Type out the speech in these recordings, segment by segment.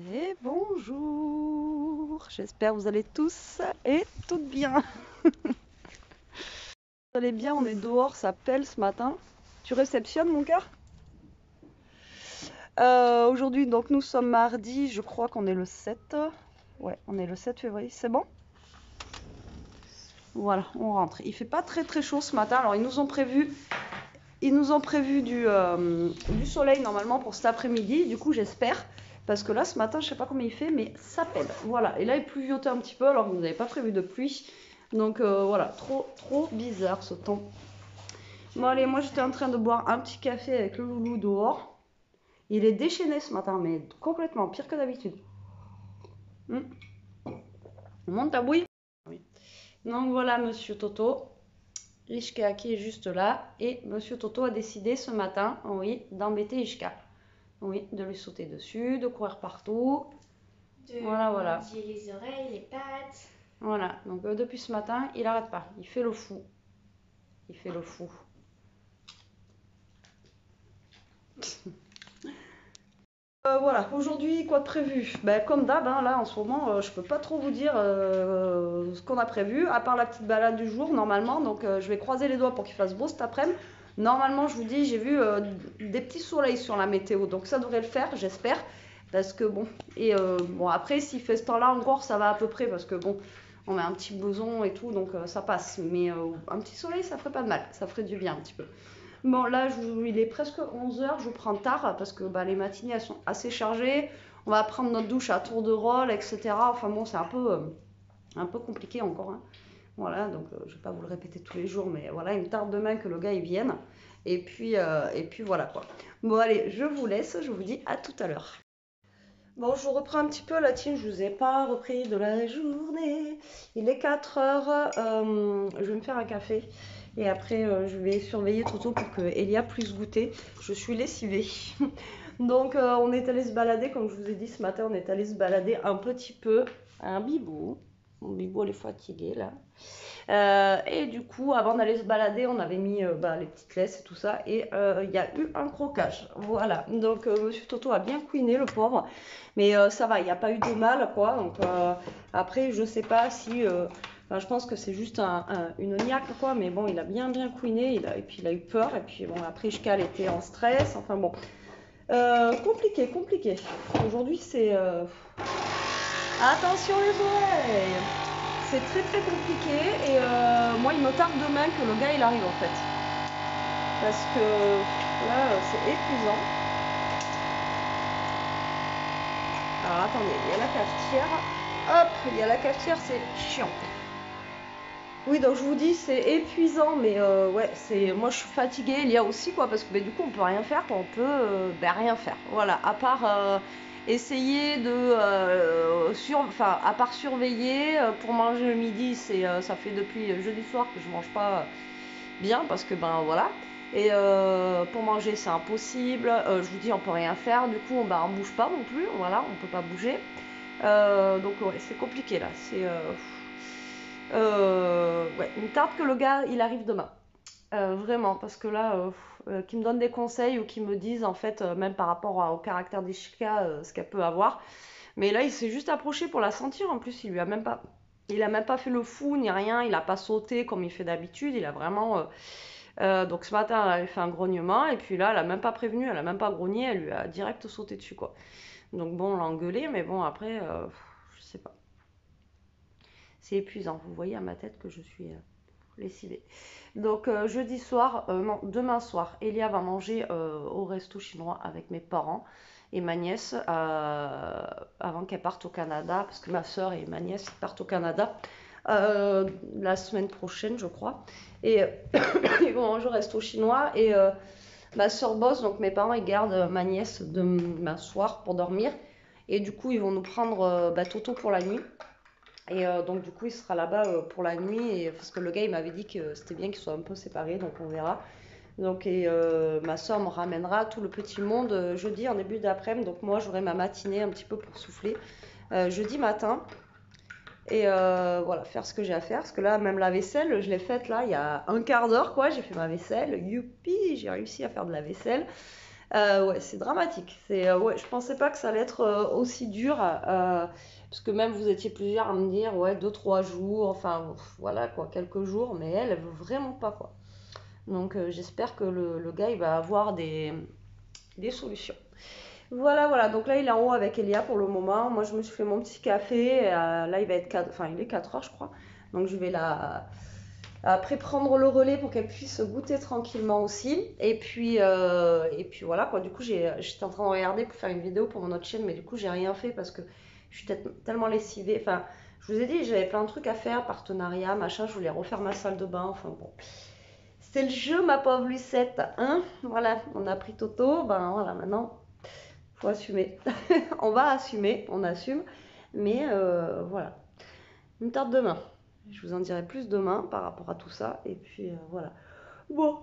Et bonjour, j'espère que vous allez tous et toutes bien. Vous allez bien, on est dehors, ça pèle ce matin. Tu réceptionnes mon cœur? Aujourd'hui, donc nous sommes mardi, je crois qu'on est le 7. Ouais, on est le 7 février, c'est bon? Voilà, on rentre. Il fait pas très chaud ce matin, alors ils nous ont prévu du soleil normalement pour cet après-midi, du coup j'espère. Parce que là, ce matin, je sais pas combien il fait, mais ça pèle. Voilà. Et là, il pluviotait un petit peu, alors que vous n'avez pas prévu de pluie. Donc voilà, trop bizarre ce temps. Bon, allez, moi j'étais en train de boire un petit café avec le loulou dehors. Il est déchaîné ce matin, mais complètement, pire que d'habitude. On monte ta bouille? Oui. Donc voilà, monsieur Toto. Ishka qui est juste là. Et monsieur Toto a décidé ce matin, oui, d'embêter Ishka. Oui, de lui sauter dessus, de courir partout. Voilà. Les oreilles, les pattes. Voilà, donc depuis ce matin, il n'arrête pas. Il fait le fou. Il fait le fou. Voilà, aujourd'hui, quoi de prévu? Comme d'hab, hein, là en ce moment, je peux pas trop vous dire ce qu'on a prévu, à part la petite balade du jour normalement. Donc je vais croiser les doigts pour qu'il fasse beau cet après-midi. Normalement, je vous dis, j'ai vu des petits soleils sur la météo, donc ça devrait le faire, j'espère. Parce que bon, bon après, s'il fait ce temps-là encore, ça va à peu près, parce que bon, on met un petit blouson et tout, donc ça passe. Mais un petit soleil, ça ferait pas de mal, ça ferait du bien un petit peu. Bon, là, il est presque 11 h, je prends tard parce que les matinées elles sont assez chargées. On va prendre notre douche à tour de rôle, etc. Enfin bon, c'est un peu compliqué encore, hein. Voilà, donc je vais pas vous le répéter tous les jours, mais voilà, il me tarde demain que le gars il vienne. Et puis voilà quoi. Bon, allez, je vous laisse, je vous dis à tout à l'heure. Bon, je reprends un petit peu la team, je vous ai pas repris de la journée. Il est 4 heures, je vais me faire un café. Et après, je vais surveiller Toto pour que Elia puisse goûter. Je suis lessivée. Donc, on est allé se balader, comme je vous ai dit ce matin, on est allé se balader un petit peu. Un bibou. Mon bibou, elle est fatiguée là. Et du coup, avant d'aller se balader, on avait mis les petites laisses et tout ça. Et il y a eu un croquage. Voilà. Donc, monsieur Toto a bien couiné, le pauvre. Mais ça va, il n'y a pas eu de mal, quoi. Donc, après, je sais pas si. Enfin, je pense que c'est juste une niaque, quoi. Mais bon, il a bien couiné. Et puis, il a eu peur. Et puis, bon, après, Ishkal était en stress. Enfin, bon. Compliqué. Aujourd'hui, c'est. Attention les oreilles! C'est très compliqué. Et moi, il me tarde demain que le gars il arrive en fait. Parce que là, c'est épuisant. Alors attendez, il y a la cafetière. Hop, il y a la cafetière, c'est chiant. Oui, donc je vous dis, c'est épuisant, mais ouais, moi je suis fatiguée, il y a aussi quoi, parce que du coup on peut rien faire, on peut rien faire. Voilà, à part essayer de, à part surveiller pour manger le midi, ça fait depuis jeudi soir que je mange pas bien, parce que voilà. Et pour manger c'est impossible, je vous dis on peut rien faire, du coup on bouge pas non plus, voilà, on peut pas bouger. Donc ouais, c'est compliqué là, ouais, il me tarde que le gars il arrive demain. Vraiment, parce que là, qu'il me donne des conseils ou qu'il me dise en fait, même par rapport au caractère d'Ishka, ce qu'elle peut avoir. Mais là, il s'est juste approché pour la sentir. En plus, il a même pas fait le fou ni rien. Il a pas sauté comme il fait d'habitude. Il a vraiment. Donc ce matin, elle avait fait un grognement et puis là, elle a même pas prévenu, elle a même pas grogné, elle lui a direct sauté dessus quoi. Donc bon, on l'a engueulé, mais bon après, je sais pas. C'est épuisant. Vous voyez à ma tête que je suis lessivée. Donc jeudi soir, non, demain soir, Elia va manger au resto chinois avec mes parents et ma nièce avant qu'elle parte au Canada, parce que ma soeur et ma nièce partent au Canada la semaine prochaine, je crois. Et ils vont manger au resto chinois et ma soeur bosse, donc mes parents ils gardent ma nièce demain soir pour dormir. Et du coup, ils vont nous prendre Toto pour la nuit. Et donc du coup il sera là-bas pour la nuit parce que le gars il m'avait dit que c'était bien qu'ils soient un peu séparés, donc on verra. Donc ma soeur me ramènera tout le petit monde jeudi en début d'après-midi, donc moi j'aurai ma matinée un petit peu pour souffler jeudi matin. Et voilà, faire ce que j'ai à faire, parce que là même la vaisselle je l'ai faite là il y a un quart d'heure quoi, j'ai fait ma vaisselle, youpi, j'ai réussi à faire de la vaisselle. Ouais, c'est dramatique. Ouais, je pensais pas que ça allait être aussi dur, parce que même vous étiez plusieurs à me dire, ouais, 2, 3 jours, enfin, voilà, quoi, quelques jours, mais elle veut vraiment pas, quoi. Donc j'espère que le gars, il va avoir des solutions. Voilà, voilà, donc là, il est en haut avec Elia pour le moment. Moi, je me suis fait mon petit café. Là, il va être enfin, il est 4 heures, je crois. Donc je vais après prendre le relais pour qu'elle puisse goûter tranquillement aussi. Et puis voilà quoi. Du coup, j'étais en train de regarder pour faire une vidéo pour mon autre chaîne, mais du coup, j'ai rien fait parce que je suis tellement lessivée. Enfin, je vous ai dit, j'avais plein de trucs à faire, partenariat, machin. Je voulais refaire ma salle de bain. Enfin bon. C'est le jeu, ma pauvre Lucette. Hein, voilà, on a pris Toto. Ben voilà, maintenant, faut assumer. On va assumer, on assume. Mais voilà. Une tarte demain. Je vous en dirai plus demain par rapport à tout ça. Et puis voilà. Bon,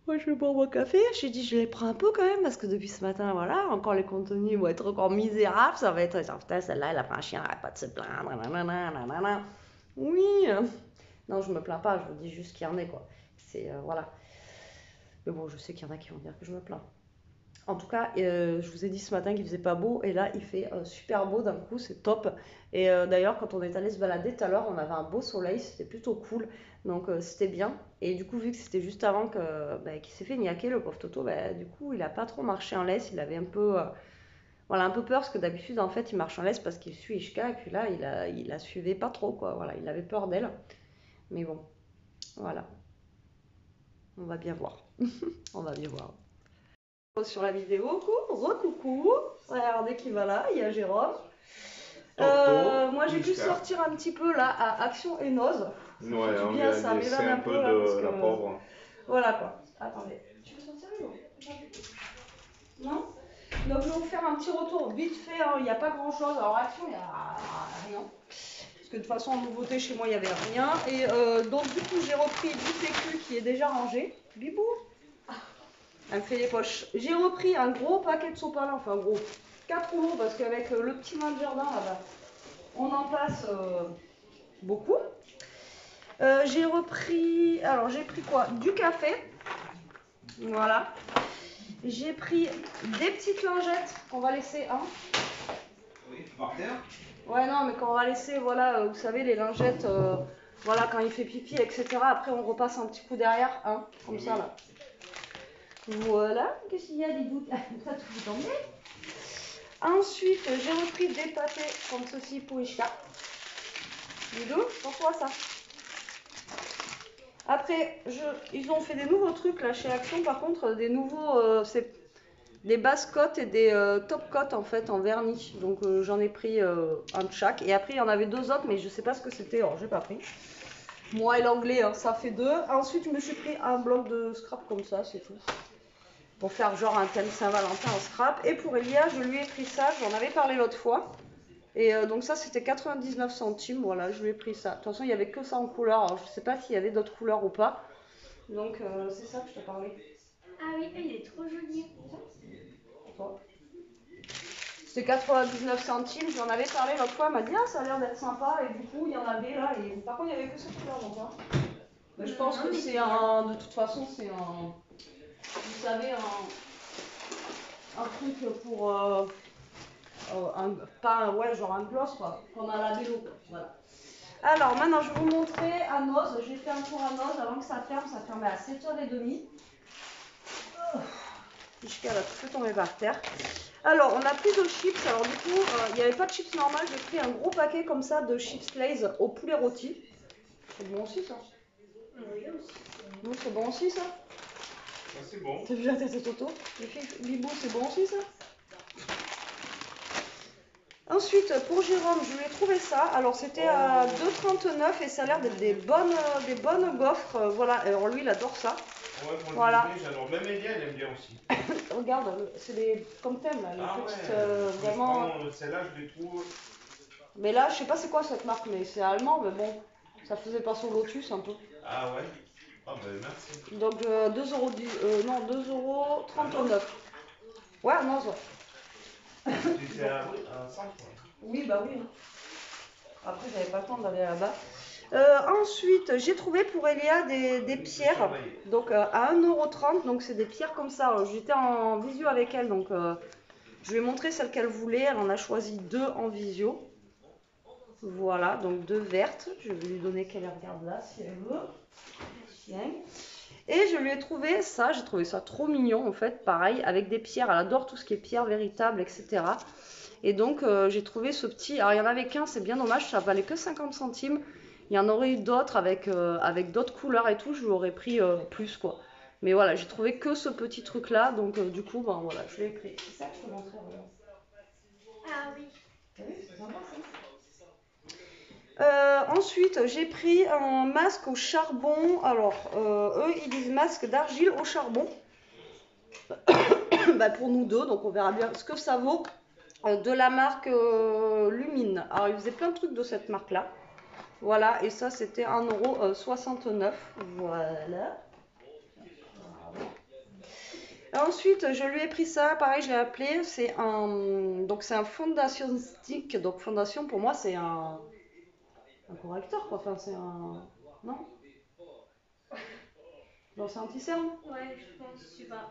moi je vais boire mon café. J'ai dit je les prends un peu quand même parce que depuis ce matin, voilà, encore les contenus vont être encore misérables. Ça va être genre, putain, celle-là, elle a pris un chien, elle arrête pas de se plaindre. Nanana, nanana. Oui. Non, je me plains pas, je vous dis juste qu'il y en a quoi. C'est voilà. Mais bon, je sais qu'il y en a qui vont dire que je me plains. En tout cas, je vous ai dit ce matin qu'il faisait pas beau et là il fait super beau d'un coup, c'est top. Et d'ailleurs, quand on est allé se balader tout à l'heure, on avait un beau soleil, c'était plutôt cool, donc c'était bien. Et du coup, vu que c'était juste avant qu'il s'est fait niaquer le pauvre Toto, du coup il a pas trop marché en laisse, il avait un peu, voilà, un peu peur parce que d'habitude en fait il marche en laisse parce qu'il suit Ishka et puis là il la suivait pas trop quoi, voilà, il avait peur d'elle. Mais bon, voilà, on va bien voir, on va bien voir. Sur la vidéo, coucou, regardez qui va là, il y a Jérôme. Moi j'ai pu sortir un petit peu là à Action et Nose. Ouais, on lui a laissé un peu là, de la pauvre. Voilà quoi. Attendez, tu veux sortir ou non? Donc je vais vous faire un petit retour vite fait, hein. Il n'y a pas grand chose. Alors Action, il n'y a rien. Parce que de toute façon, en nouveauté chez moi, il n'y avait rien. Et donc du coup, j'ai repris du PQ qui est déjà rangé. Bibou. Elle me fait les poches. J'ai repris un gros paquet de sopalin, enfin gros, 4 rouleaux parce qu'avec le petit nain de jardin là-bas, on en passe beaucoup. J'ai repris, alors j'ai pris quoi? Du café, voilà. J'ai pris des petites lingettes qu'on va laisser, hein. Oui, par terre. Ouais, non, mais qu'on va laisser, voilà, vous savez, les lingettes, voilà, quand il fait pipi, etc. Après, on repasse un petit coup derrière, hein, comme ça là. Voilà, qu'est-ce qu'il y a, Didou? Ça tout tombé. Ensuite, j'ai repris des pâtés comme ceci pour Ishka. Didou, pour toi ça. Après, ils ont fait des nouveaux trucs là chez Action, par contre, des nouveaux, c'est des basses cotes et des top cotes en fait en vernis. Donc j'en ai pris un de chaque. Et après, il y en avait 2 autres, mais je sais pas ce que c'était, alors j'ai pas pris. Moi et l'anglais, hein, ça fait 2. Ensuite, je me suis pris un bloc de scrap comme ça, c'est tout. Pour faire genre un thème Saint-Valentin en scrap. Et pour Elia, je lui ai pris ça, j'en avais parlé l'autre fois. Et donc ça, c'était 99 centimes, voilà, je lui ai pris ça. De toute façon, il n'y avait que ça en couleur, alors je sais pas s'il y avait d'autres couleurs ou pas. Donc c'est ça que je te parlais. Ah oui, il est trop joli. C'était 99 centimes, j'en avais parlé l'autre fois, elle m'a dit ah ça a l'air d'être sympa, et du coup il y en avait là, et par contre il n'y avait que cette couleur donc hein. Mais je pense que c'est de toute façon c'est vous savez, un truc pour, ouais, genre un gloss quoi, comme à la vélo, voilà. Alors maintenant je vais vous montrer à Noz, j'ai fait un tour à Noz avant que ça ferme à 7h30. Jusqu'à la tout tomber par terre. Alors on a pris de chips, alors du coup il n'y avait pas de chips normales, j'ai pris un gros paquet comme ça de chips Lay's au poulet rôti. C'est bon aussi ça. Oui, aussi. Oui, c'est bon aussi ça. Ça, c'est bon. T'as vu la tête de Toto? Les filles, Bibou, c'est bon aussi ça. Ensuite, pour Jérôme, je lui ai trouvé ça. Alors, c'était à 2,39 et ça a l'air d'être des bonnes gaufres. Voilà, alors lui, il adore ça. Ouais, moi, voilà. J'adore. Même Elia, elle aime bien aussi. Regarde, c'est des comme thème là, les petites. Ouais. Vraiment. Celle-là, je les trouve. Mais là, je sais pas c'est quoi cette marque, mais c'est allemand, mais bon, ça faisait pas son Lotus un peu. Ah ouais. Ah bah merci. Donc 2,10 €, non 2,39 €. Ouais, non, ça. C'était à 5 quoi. Oui, bah oui. Après, j'avais pas le temps d'aller là-bas. Ensuite, j'ai trouvé pour Elia des pierres, donc à 1,30 €, donc c'est des pierres comme ça. Alors, j'étais en visio avec elle, donc je lui ai montré celle qu'elle voulait. Elle en a choisi 2 en visio. Voilà, donc 2 vertes. Je vais lui donner qu'elle regarde là si elle veut. Tiens. Et je lui ai trouvé ça, j'ai trouvé ça trop mignon en fait, pareil, avec des pierres. Elle adore tout ce qui est pierres véritables, etc. Et donc j'ai trouvé ce petit. Alors il y en avait qu'un, c'est bien dommage, ça valait que 50 centimes. Il y en aurait eu d'autres avec d'autres couleurs et tout, je l'aurais pris plus quoi. Mais voilà, j'ai trouvé que ce petit truc là, donc du coup, ben voilà, je l'ai pris. C'est ça que je te montrais, regarde. Ah oui. T'as vu, c'est sympa ça. Ensuite, j'ai pris un masque au charbon. Alors, eux, ils disent masque d'argile au charbon. Bah, pour nous deux, donc on verra bien ce que ça vaut. De la marque Lumine. Alors, ils faisaient plein de trucs de cette marque-là. Voilà, et ça, c'était 1,69 €. Voilà. Ensuite, je lui ai pris ça, pareil, je l'ai appelé. C'est un fondation stick. Donc, fondation, pour moi, c'est un correcteur, quoi. Enfin, c'est un. Non? Non, c'est anti-cerne. Ouais, je pense, je sais pas.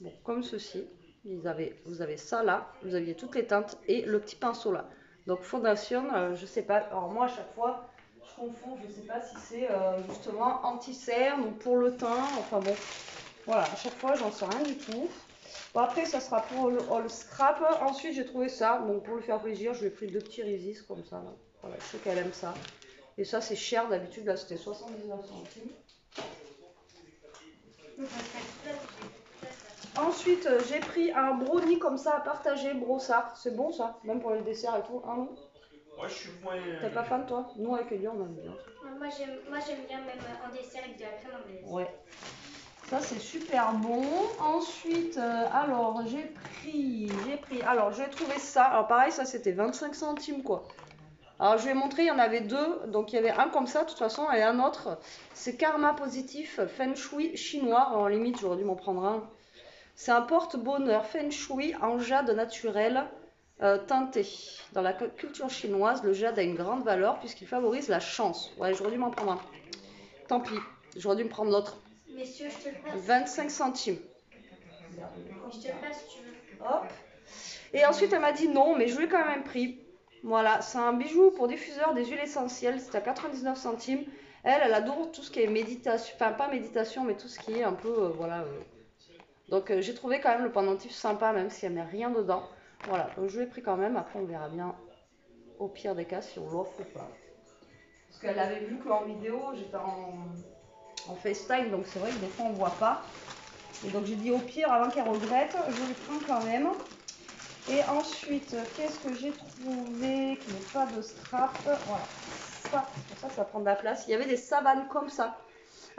Bon, comme ceci. Vous avez ça là, vous aviez toutes les teintes et le petit pinceau là. Donc fondation, je sais pas. Alors moi à chaque fois, je confonds, je sais pas si c'est justement anti-cerne ou pour le teint. Enfin bon, voilà, à chaque fois j'en sais rien du tout. Bon après ça sera pour le all scrap. Ensuite j'ai trouvé ça, donc pour lui faire plaisir, je lui ai pris 2 petits Résis comme ça. Là. Voilà, je sais qu'elle aime ça. Et ça c'est cher d'habitude, là c'était 79 centimes. Ensuite, j'ai pris un brownie comme ça à partager, brossard. C'est bon ça, même pour les desserts et tout. Hein, non? Moi, je suis moins. T'es pas fan toi? Nous avec Elia on aime bien. Moi j'aime bien même en dessert avec de la crème anglaise. Ouais. Ça c'est super bon. Ensuite, alors alors j'ai trouvé ça. Alors pareil, ça c'était 25 centimes quoi. Alors je lui ai montré, il y en avait 2. Donc il y avait un comme ça de toute façon et un autre. C'est Karma Positif Feng Shui chinois. En limite j'aurais dû m'en prendre un. C'est un porte-bonheur Feng Shui en jade naturel teinté. Dans la culture chinoise, le jade a une grande valeur puisqu'il favorise la chance. Ouais, j'aurais dû m'en prendre un. Tant pis, j'aurais dû me prendre l'autre. Messieurs, je te le passe. 25 centimes. Je te le passe si tu veux. Hop. Et ensuite, elle m'a dit non, mais je l'ai quand même pris. Voilà, c'est un bijou pour diffuseur des huiles essentielles. C'est à 99 centimes. Elle adore tout ce qui est méditation. Enfin, pas méditation, mais tout ce qui est un peu, voilà. Donc j'ai trouvé quand même le pendentif sympa, même s'il n'y a rien dedans. Voilà, donc je l'ai pris quand même. Après, on verra bien au pire des cas si on l'offre ou pas. Parce qu'elle avait vu qu'en vidéo, j'étais en FaceTime, donc c'est vrai que des fois on voit pas. Et donc j'ai dit au pire, avant qu'elle regrette, je les prends quand même. Et ensuite, qu'est-ce que j'ai trouvé qui n'est pas de strap? Voilà, ça, pour ça, ça prend de la place. Il y avait des savanes comme ça.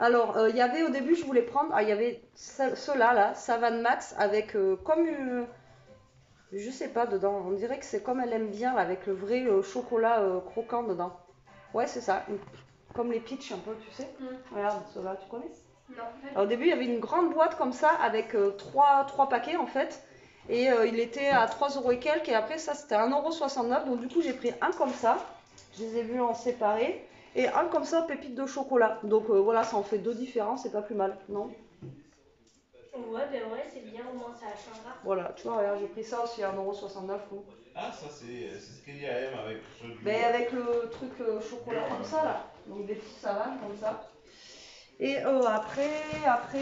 Alors, il y avait au début, je voulais prendre, il y avait ceux-là, là, Savane Max, avec comme, je sais pas, dedans, on dirait que c'est comme elle aime bien, là, avec le vrai chocolat croquant dedans. Ouais, c'est ça, comme les Peach un peu, tu sais. Regarde, ceux-là, tu connais? Non. Alors, au début, il y avait une grande boîte comme ça, avec trois paquets en fait, et il était à 3 € et quelques, et après ça c'était 1,69 €, donc du coup j'ai pris un comme ça, je les ai vus en séparé. Et un comme ça, pépite de chocolat. Donc voilà, ça en fait 2 différents, c'est pas plus mal, non? Ouais, ben ouais, c'est bien, au moins ça changera. Voilà, tu vois, regarde, j'ai pris ça aussi à 1,69 €. Ah, ça, c'est ce qu'il y a aime avec celui. Mais avec le truc chocolat comme ça, là. Donc des petites savanes comme ça. Et après,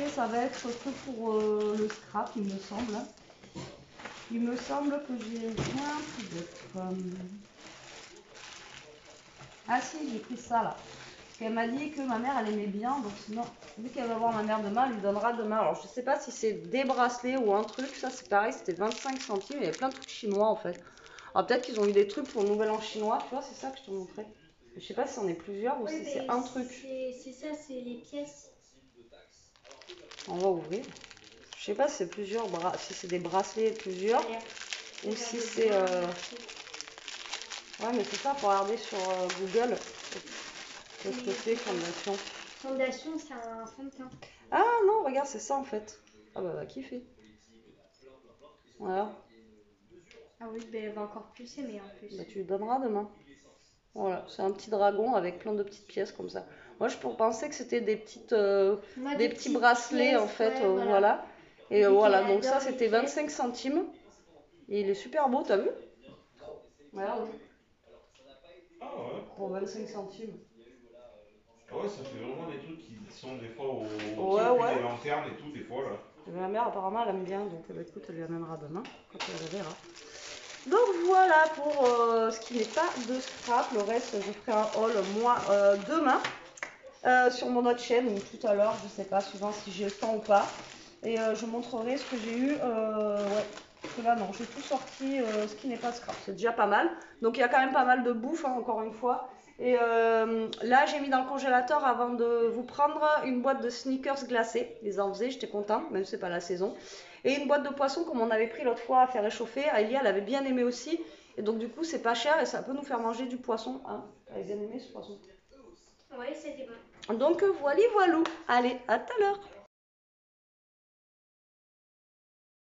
ça va être que pour le scrap, il me semble. Il me semble que j'ai rien pris d'autre. Ah si, j'ai pris ça, là. Elle m'a dit que ma mère elle aimait bien, donc sinon, vu qu'elle va voir ma mère demain, elle lui donnera demain. Alors je sais pas si c'est des bracelets ou un truc, ça c'est pareil, c'était 25 centimes, il y avait plein de trucs chinois en fait. Alors peut-être qu'ils ont eu des trucs pour le nouvel an chinois, tu vois, c'est ça que je te montrais. Je sais pas si c'en est plusieurs ou si c'est un truc. C'est ça, c'est les pièces. On va ouvrir. Je sais pas si c'est plusieurs, si c'est des bracelets plusieurs, ou si c'est... Ouais mais c'est ça, pour regarder sur Google. Qu'est-ce que c'est, fondation? Fondation, c'est un fond de teint. Ah non, regarde, c'est ça en fait. Ah bah, va kiffer. Voilà. Ah oui, ben elle va encore plus aimer en plus. Bah, tu lui donneras demain. Voilà, c'est un petit dragon avec plein de petites pièces comme ça. Moi, je pensais que c'était des petites, Moi, des petits bracelets pièces, en fait, ouais, voilà. voilà. Et Vu voilà, qu'elle donc ça adore les c'était pièces. 25 centimes. Et il est super beau, t'as vu? Regarde, Ah ouais. pour 25 centimes. Ah ouais, ça fait vraiment des trucs qui sont des fois au. Tu sais, Ouais, au puits ouais. des lanternes et tout, des fois là. Ma mère apparemment elle aime bien, donc écoute, elle lui amènera demain, quand elle le verra. Donc voilà pour ce qui n'est pas de scrap. Le reste, je ferai un haul moi demain sur mon autre chaîne ou tout à l'heure, je sais pas, suivant si j'ai le temps ou pas. Et je montrerai ce que j'ai eu. Ouais, parce que là non, j'ai tout sorti ce qui n'est pas scrap. C'est déjà pas mal. Donc il y a quand même pas mal de bouffe, hein, encore une fois. Et là, j'ai mis dans le congélateur avant de vous prendre une boîte de sneakers glacés. Ils en faisaient, j'étais contente, même si c'est pas la saison. Et une boîte de poisson comme on avait pris l'autre fois à faire réchauffer. Aïlia, elle avait bien aimé aussi. Et donc du coup, c'est pas cher et ça peut nous faire manger du poisson. Hein. Elle avait bien aimé ce poisson. Oui, c'était bon. Donc voilà, voilou. Allez, à tout à l'heure.